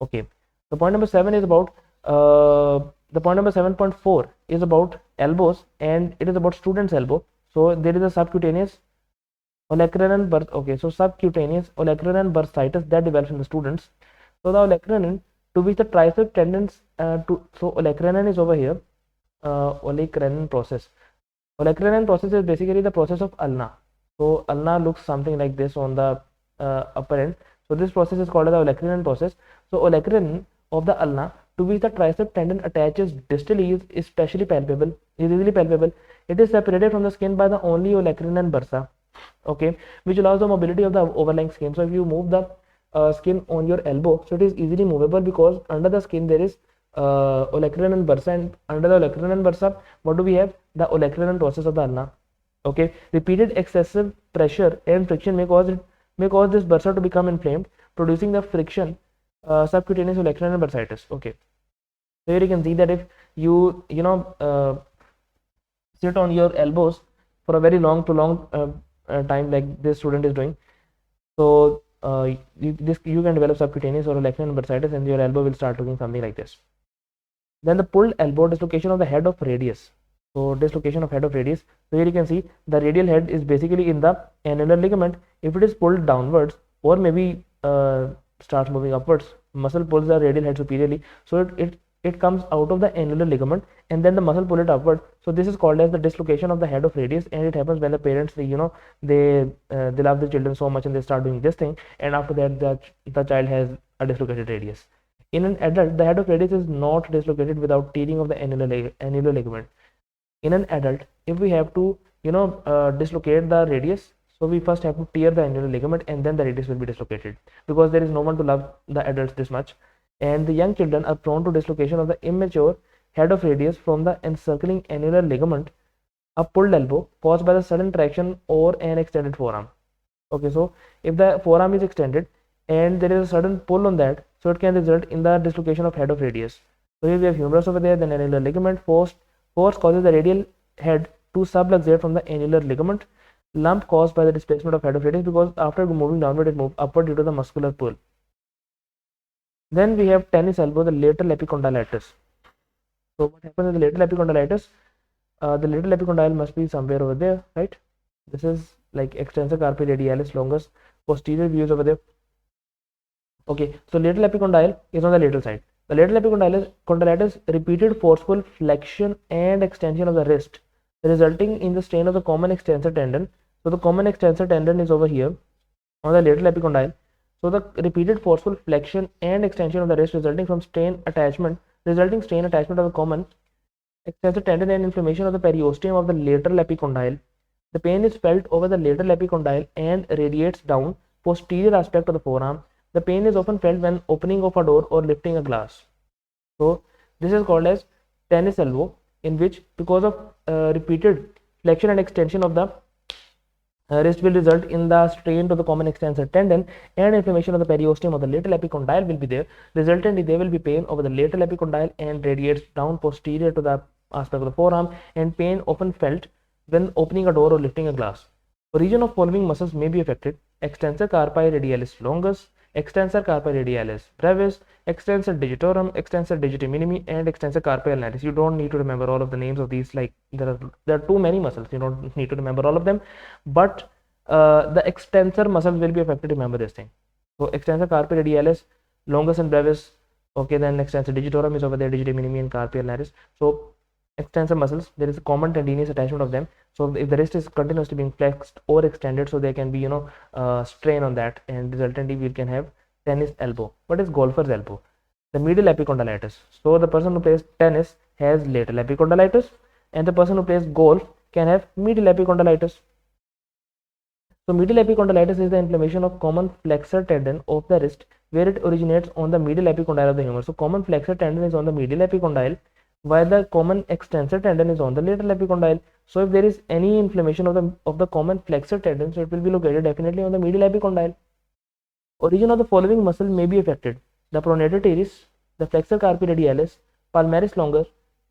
Okay, the point number 7 is about the point number 7.4 is about elbows, and it is about student's elbow. So there is a subcutaneous olecranon burst. Okay, so subcutaneous olecranon bursitis that develops in the students. So the olecranon, to which the tricep tendons so olecranon is over here. Olecranon process. Olecranon process is basically the process of ulna. So ulna looks something like this on the upper end. So this process is called the olecranon process. So olecranon of the ulna, to which the tricep tendon attaches distally, is especially palpable, is easily palpable. It is separated from the skin by the only olecranon bursa, okay, which allows the mobility of the overlying skin. So if you move the skin on your elbow, so it is easily movable because under the skin there is olecranon bursa, and under the olecranon bursa, what do we have? The olecranon process of the ulna. Okay, repeated excessive pressure and friction may cause this bursa to become inflamed, producing the friction subcutaneous olecranon bursitis. Okay, so here you can see that if you sit on your elbows for a very prolonged time, like this student is doing, so you can develop subcutaneous or olecranon bursitis, and your elbow will start looking something like this. Then the pulled elbow, dislocation of the head of radius. So dislocation of head of radius. So here you can see the radial head is basically in the annular ligament. If it is pulled downwards, or maybe starts moving upwards, muscle pulls the radial head superiorly, so it comes out of the annular ligament, and then the muscle pull it upward. So this is called as the dislocation of the head of radius, and it happens when the parents, they love the children so much and they start doing this thing, and after that the child has a dislocated radius. In an adult, the head of radius is not dislocated without tearing of the annular ligament. In an adult, if we have to dislocate the radius, so we first have to tear the annular ligament, and then the radius will be dislocated, because there is no one to love the adults this much. And the young children are prone to dislocation of the immature head of radius from the encircling annular ligament, a pulled elbow caused by the sudden traction or an extended forearm. Okay, so if the forearm is extended and there is a sudden pull on that, so it can result in the dislocation of head of radius. So here we have humerus over there, then annular ligament. Force causes the radial head to subluxate from the annular ligament. Lump caused by the displacement of head of radius, because after moving downward, it moves upward due to the muscular pull. Then we have tennis elbow, the lateral epicondylitis. So what happens in the lateral epicondylitis? The lateral epicondyle must be somewhere over there, right? This is like extensor carpi radialis longus, posterior views over there. Okay, so lateral epicondyle is on the lateral side. The lateral epicondylitis, repeated forceful flexion and extension of the wrist, resulting in the strain of the common extensor tendon. So the common extensor tendon is over here on the lateral epicondyle. So the repeated forceful flexion and extension of the wrist resulting strain attachment of the common extensor tendon and inflammation of the periosteum of the lateral epicondyle. The pain is felt over the lateral epicondyle and radiates down posterior aspect of the forearm. The pain is often felt when opening of a door or lifting a glass. So this is called as tennis elbow, in which, because of repeated flexion and extension of the wrist, will result in the strain to the common extensor tendon and inflammation of the periosteum of the lateral epicondyle will be there. Resultantly, there will be pain over the lateral epicondyle and radiates down posterior to the aspect of the forearm, and pain often felt when opening a door or lifting a glass. Region of following muscles may be affected: extensor carpi radialis longus, extensor carpi radialis brevis, extensor digitorum, extensor digiti minimi, and extensor carpi ulnaris. You don't need to remember all of the names of these, like there are too many muscles, you don't need to remember all of them, but the extensor muscles will be affected. Remember this thing. So extensor carpi radialis longus and brevis. Okay, then extensor digitorum is over there, digiti minimi and carpi ulnaris. So extensor muscles, there is a common tendinous attachment of them. So if the wrist is continuously being flexed or extended, so there can be strain on that, and resultantly we can have tennis elbow. What is golfer's elbow? The medial epicondylitis. So the person who plays tennis has lateral epicondylitis, and the person who plays golf can have medial epicondylitis. So medial epicondylitis is the inflammation of common flexor tendon of the wrist, where it originates on the medial epicondyle of the humor. So common flexor tendon is on the medial epicondyle, while the common extensor tendon is on the lateral epicondyle. So if there is any inflammation of the common flexor tendon, so it will be located definitely on the medial epicondyle. Origin of the following muscle may be affected: the pronator teres, the flexor carpi radialis, palmaris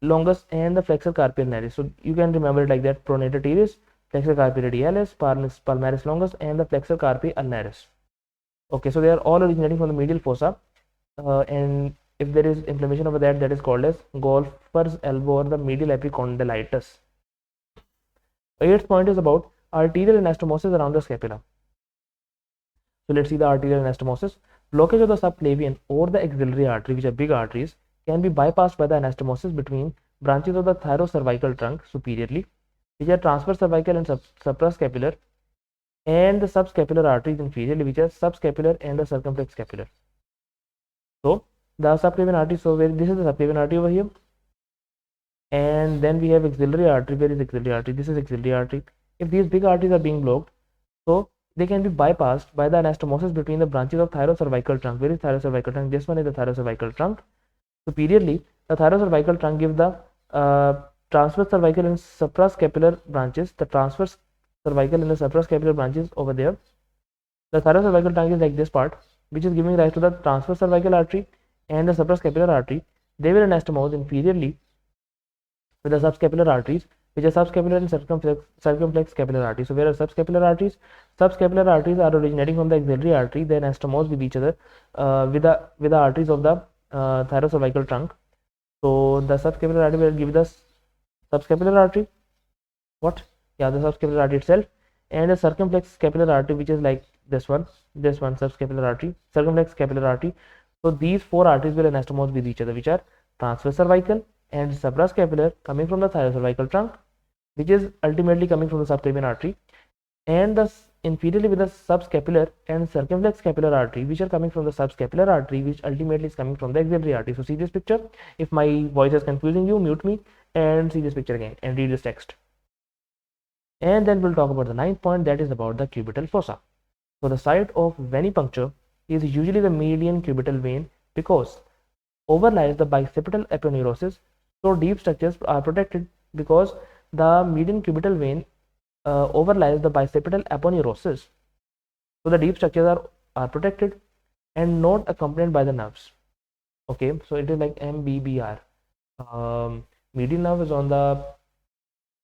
longus, and the flexor carpi ulnaris. So you can remember it like that: pronator teres, flexor carpi radialis, palmaris longus, and the flexor carpi ulnaris. Okay, so they are all originating from the medial fossa, and if there is inflammation over that, that is called as golfer's elbow or the medial epicondylitis. Eighth point is about arterial anastomosis around the scapula. So let's see the arterial anastomosis. Blockage of the subclavian or the axillary artery, which are big arteries, can be bypassed by the anastomosis between branches of the thyrocervical trunk superiorly, which are transverse cervical and suprascapular, and the subscapular arteries inferiorly, which are subscapular and the circumflex scapular. So the subclavian artery, so where this is the subclavian artery over here, and then we have axillary artery. Where is axillary artery? This is axillary artery. If these big arteries are being blocked, so they can be bypassed by the anastomosis between the branches of thyrocervical trunk. Where is thyrocervical trunk? This one is the thyrocervical trunk. Superiorly, the thyrocervical trunk gives the transverse cervical and suprascapular branches. The transverse cervical and the suprascapular branches over there. The thyrocervical trunk is like this part, which is giving rise to the transverse cervical artery and the suprascapular artery. They will anastomose inferiorly with the subscapular arteries, which are subscapular and circumflex scapular arteries. So where are subscapular arteries? Subscapular arteries are originating from the axillary artery. They anastomose with each other with the arteries of the thyrocervical trunk. So the subscapular artery will give the subscapular artery. What? Yeah, the subscapular artery itself, and the circumflex scapular artery, which is like this one, subscapular artery, circumflex scapular artery. So these four arteries will anastomose with each other, which are transverse cervical and suprascapular, coming from the thyrocervical trunk, which is ultimately coming from the subclavian artery, and the inferiorly with the subscapular and circumflex scapular artery, which are coming from the subscapular artery, which ultimately is coming from the axillary artery. So see this picture. If my voice is confusing you, mute me and see this picture again and read this text. And then we'll talk about the ninth point, that is about the cubital fossa. So the site of venipuncture is usually the median cubital vein because overlies the bicipital aponeurosis. So deep structures are protected because the median cubital vein overlies the bicipital aponeurosis. So the deep structures are protected and not accompanied by the nerves. Okay, so it is like MBBR. Median nerve is on the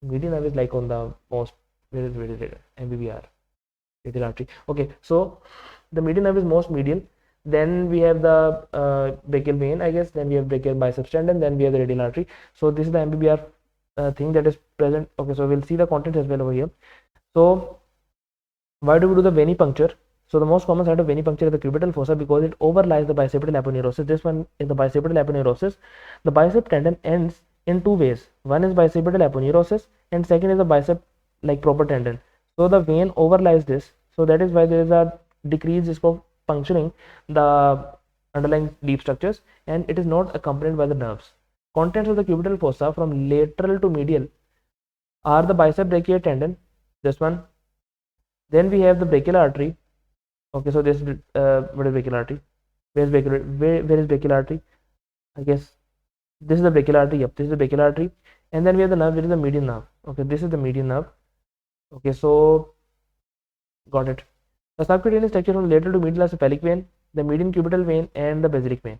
like on the most, where is it? MBBR, medial artery. Okay, so the median nerve is most medial. Then we have the brachial vein, I guess. Then we have brachial biceps tendon. Then we have the radial artery. So this is the MBBR thing that is present. Okay, so we'll see the content as well over here. So why do we do the venipuncture? So the most common site of venipuncture is the cubital fossa because it overlies the bicipital aponeurosis. This one is the bicipital aponeurosis. The bicep tendon ends in two ways. One is bicipital aponeurosis and second is the bicep like proper tendon. So the vein overlies this. So that is why there is a decreased risk of puncturing the underlying deep structures, and it is not accompanied by the nerves. Contents of the cubital fossa from lateral to medial are the bicep brachial tendon, this one. Then we have the brachial artery. Okay, so this what is brachial artery? Where is brachial artery? I guess this is the brachial artery. Yep, this is the brachial artery. And then we have the nerve, which is the median nerve. Okay, this is the median nerve. Okay, so got it. The subcutaneous structure from lateral to medial are cephalic vein, the median cubital vein, and the basilic vein.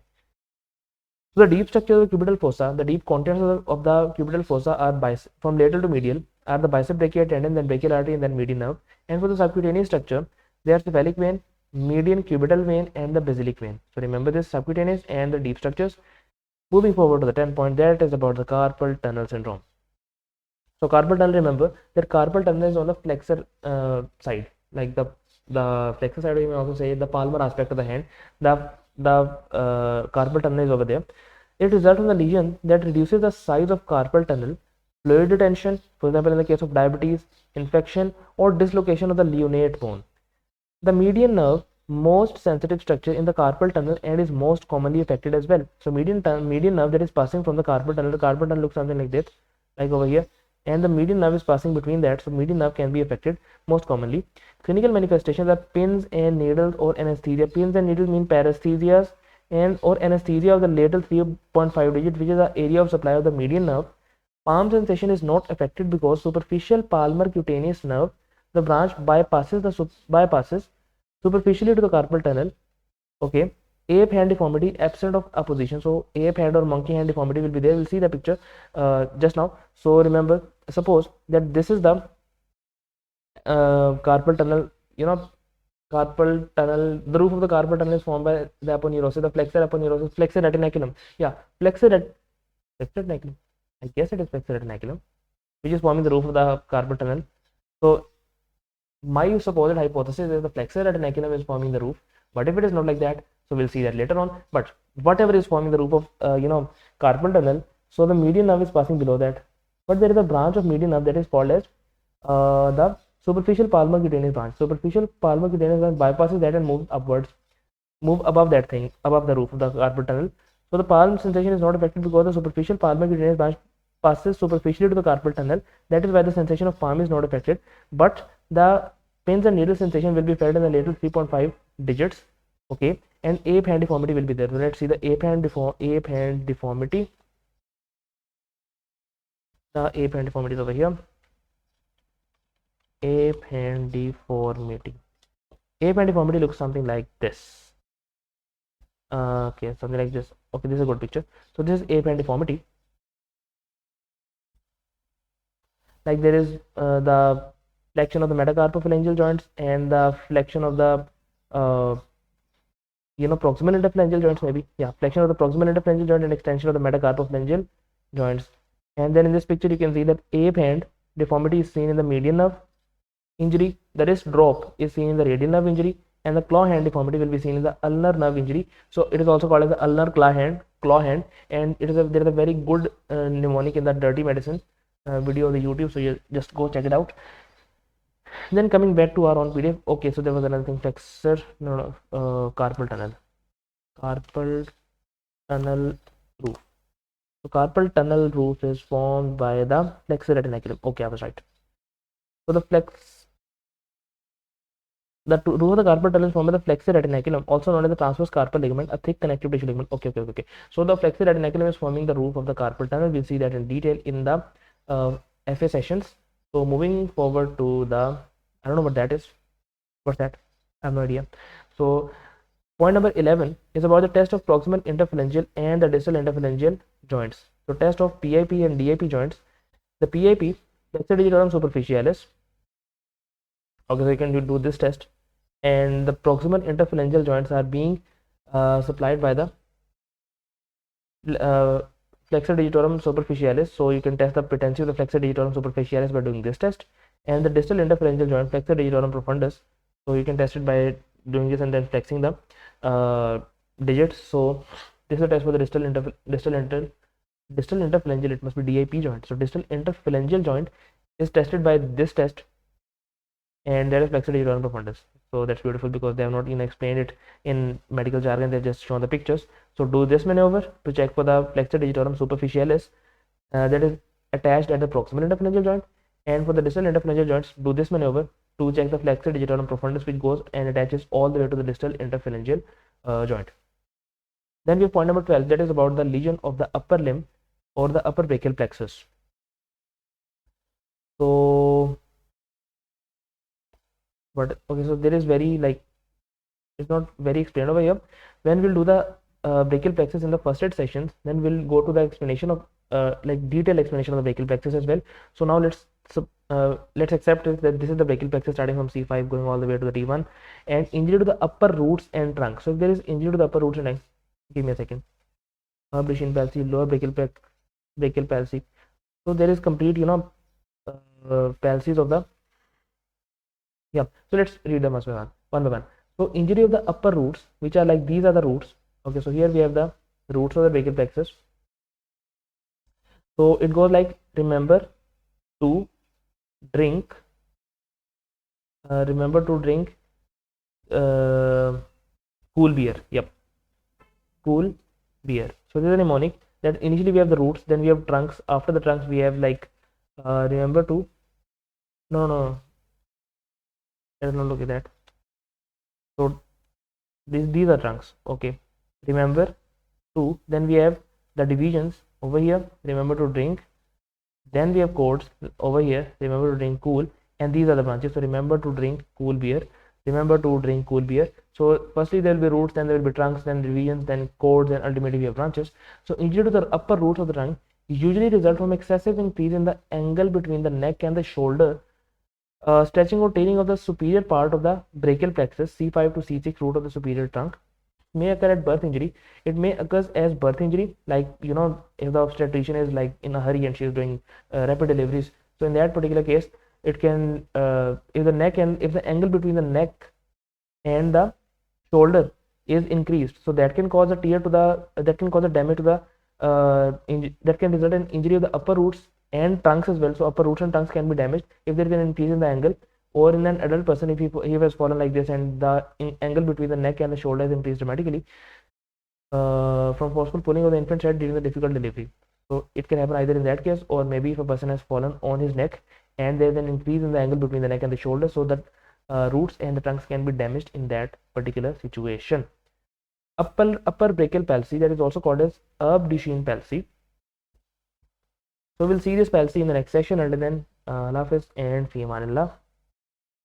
So the deep structure of the cubital fossa, the deep contents of the cubital fossa are from lateral to medial are the bicep brachial tendon, then brachial artery, and then median nerve. And for the subcutaneous structure, they are cephalic vein, median cubital vein, and the basilic vein. So remember this subcutaneous and the deep structures. Moving forward to the 10th point, that is about the carpal tunnel syndrome. So carpal tunnel, remember that carpal tunnel is on the flexor side, like the flexor side, you may also say the palmar aspect of the hand. The carpal tunnel is over there. It results in the lesion that reduces the size of carpal tunnel, fluid retention, for example in the case of diabetes, infection, or dislocation of the lunate bone. The median nerve, most sensitive structure in the carpal tunnel and is most commonly affected as well. So median nerve that is passing from the carpal tunnel looks something like this, like over here, and the median nerve is passing between that. So median nerve can be affected most commonly. Clinical manifestations are pins and needles or anesthesia. Pins and needles mean paresthesias and or anesthesia of the lateral 3.5 digit, which is the area of supply of the median nerve. Palm sensation is not affected because superficial palmar cutaneous nerve, the branch bypasses superficially to the carpal tunnel. Okay, ape hand deformity, absent of apposition. So ape hand or monkey hand deformity will be there. We'll see the picture just now. So remember, suppose that this is the carpal tunnel, carpal tunnel, the roof of the carpal tunnel is formed by the aponeurosis, the flexor aponeurosis, flexor retinaculum. Yeah, flexor retinaculum. I guess it is flexor retinaculum, which is forming the roof of the carpal tunnel. So my supposed hypothesis is the flexor retinaculum is forming the roof, but if it is not like that, so we'll see that later on. But whatever is forming the roof of carpal tunnel, so the median nerve is passing below that, but there is a branch of median nerve that is called as the superficial palmar cutaneous branch. Superficial palmar cutaneous branch bypasses that and moves upwards, move above that thing, above the roof of the carpal tunnel. So the palm sensation is not affected because the superficial palmar cutaneous branch passes superficially to the carpal tunnel. That is why the sensation of palm is not affected, but the pins and needle sensation will be felt in the lateral 3.5 digits. Okay, and ape hand deformity will be there. So let's see the ape hand deformity. The ape hand deformity is over here. Ape hand deformity. Ape hand deformity looks something like this. Okay, something like this. Okay, this is a good picture. So this is ape hand deformity. Like there is the flexion of the metacarpophalangeal joints and the flexion of the proximal interphalangeal joints, maybe. Yeah, flexion of the proximal interphalangeal joint and extension of the metacarpophalangeal joints. And then in this picture you can see that ape hand deformity is seen in the median nerve injury, the wrist drop is seen in the radial nerve injury, and the claw hand deformity will be seen in the ulnar nerve injury. So it is also called as the ulnar claw hand, and there is a very good mnemonic in the dirty medicine video on the YouTube, so you just go check it out. Then coming back to our own PDF. Okay, so there was another thing, flexor, carpal tunnel roof. So carpal tunnel roof is formed by the flexor retinaculum. Okay, I was right. So the roof of the carpal tunnel is formed by the flexor retinaculum, also known as the transverse carpal ligament, a thick connective tissue ligament. Okay. So the flexor retinaculum is forming the roof of the carpal tunnel. We'll see that in detail in the FA sessions. So moving forward to the, I don't know what that is. What's that? I have no idea. So point number 11 is about the test of proximal interphalangeal and the distal interphalangeal joints. So test of PIP and DIP joints. The PIP, flexor digitorum superficialis. Okay, so you can do this test, and the proximal interphalangeal joints are being supplied by the flexor digitorum superficialis. So you can test the patency of the flexor digitorum superficialis by doing this test, and the distal interphalangeal joint, flexor digitorum profundus. So you can test it by doing this and then flexing the digits. So this is a test for the distal interphalangeal. It must be DIP joint. So distal interphalangeal joint is tested by this test, and that is flexor digitorum profundus. So that's beautiful because they have not even explained it in medical jargon, they've just shown the pictures. So do this maneuver to check for the flexor digitorum superficialis that is attached at the proximal interphalangeal joint, and for the distal interphalangeal joints, do this maneuver to check the flexor digitorum profundus, which goes and attaches all the way to the distal interphalangeal joint. Then we have point number 12, that is about the lesion of the upper limb or the upper brachial plexus. So so there is it's not very explained over here. When we'll do the brachial plexus in the first aid sessions, then we'll go to the explanation of detailed explanation of the brachial plexus as well. So now let's accept that this is the brachial plexus starting from C5 going all the way to the T1, and injury to the upper roots and trunk. So if there is injury to the upper roots and trunk, give me a second. Abrasion palsy, lower brachial palsy. So there is complete palsies of the So let's read them one by one. So injury of the upper roots, which are like these are the roots. Okay, so here we have the roots of the brachial plexus. So it goes like, remember to drink cool beer. Yep, cool beer. So this is a mnemonic that initially we have the roots, then we have trunks. After the trunks we have remember to let's not look at that. So these are trunks. Okay, remember to, then we have the divisions over here, remember to drink, then we have chords over here, remember to drink cool, and these are the branches. So remember to drink cool beer, remember to drink cool beer. So firstly there will be roots, then there will be trunks, then divisions, then chords, and ultimately we have branches. So injury to the upper roots of the trunk usually result from excessive increase in the angle between the neck and the shoulder Stretching or tearing of the superior part of the brachial plexus C5 to C6 root of the superior trunk may occur at birth injury. It may occur as birth injury, like if the obstetrician is like in a hurry and she is doing rapid deliveries. So in that particular case, it can if the angle between the neck and the shoulder is increased, so that can cause a tear to the that can cause a damage to the that can result in injury of the upper roots and trunks as well. So upper roots and trunks can be damaged if there is an increase in the angle, or in an adult person if he has fallen like this and the angle between the neck and the shoulder is increased dramatically from forceful pulling of the infant's head during the difficult delivery. So it can happen either in that case, or maybe if a person has fallen on his neck and there is an increase in the angle between the neck and the shoulder, so that roots and the trunks can be damaged in that particular situation. Upper brachial palsy, that is also called as Erb Duchenne palsy. So we'll see this palsy in the next session. Until then, Allah Hafiz and Fi Amanillah.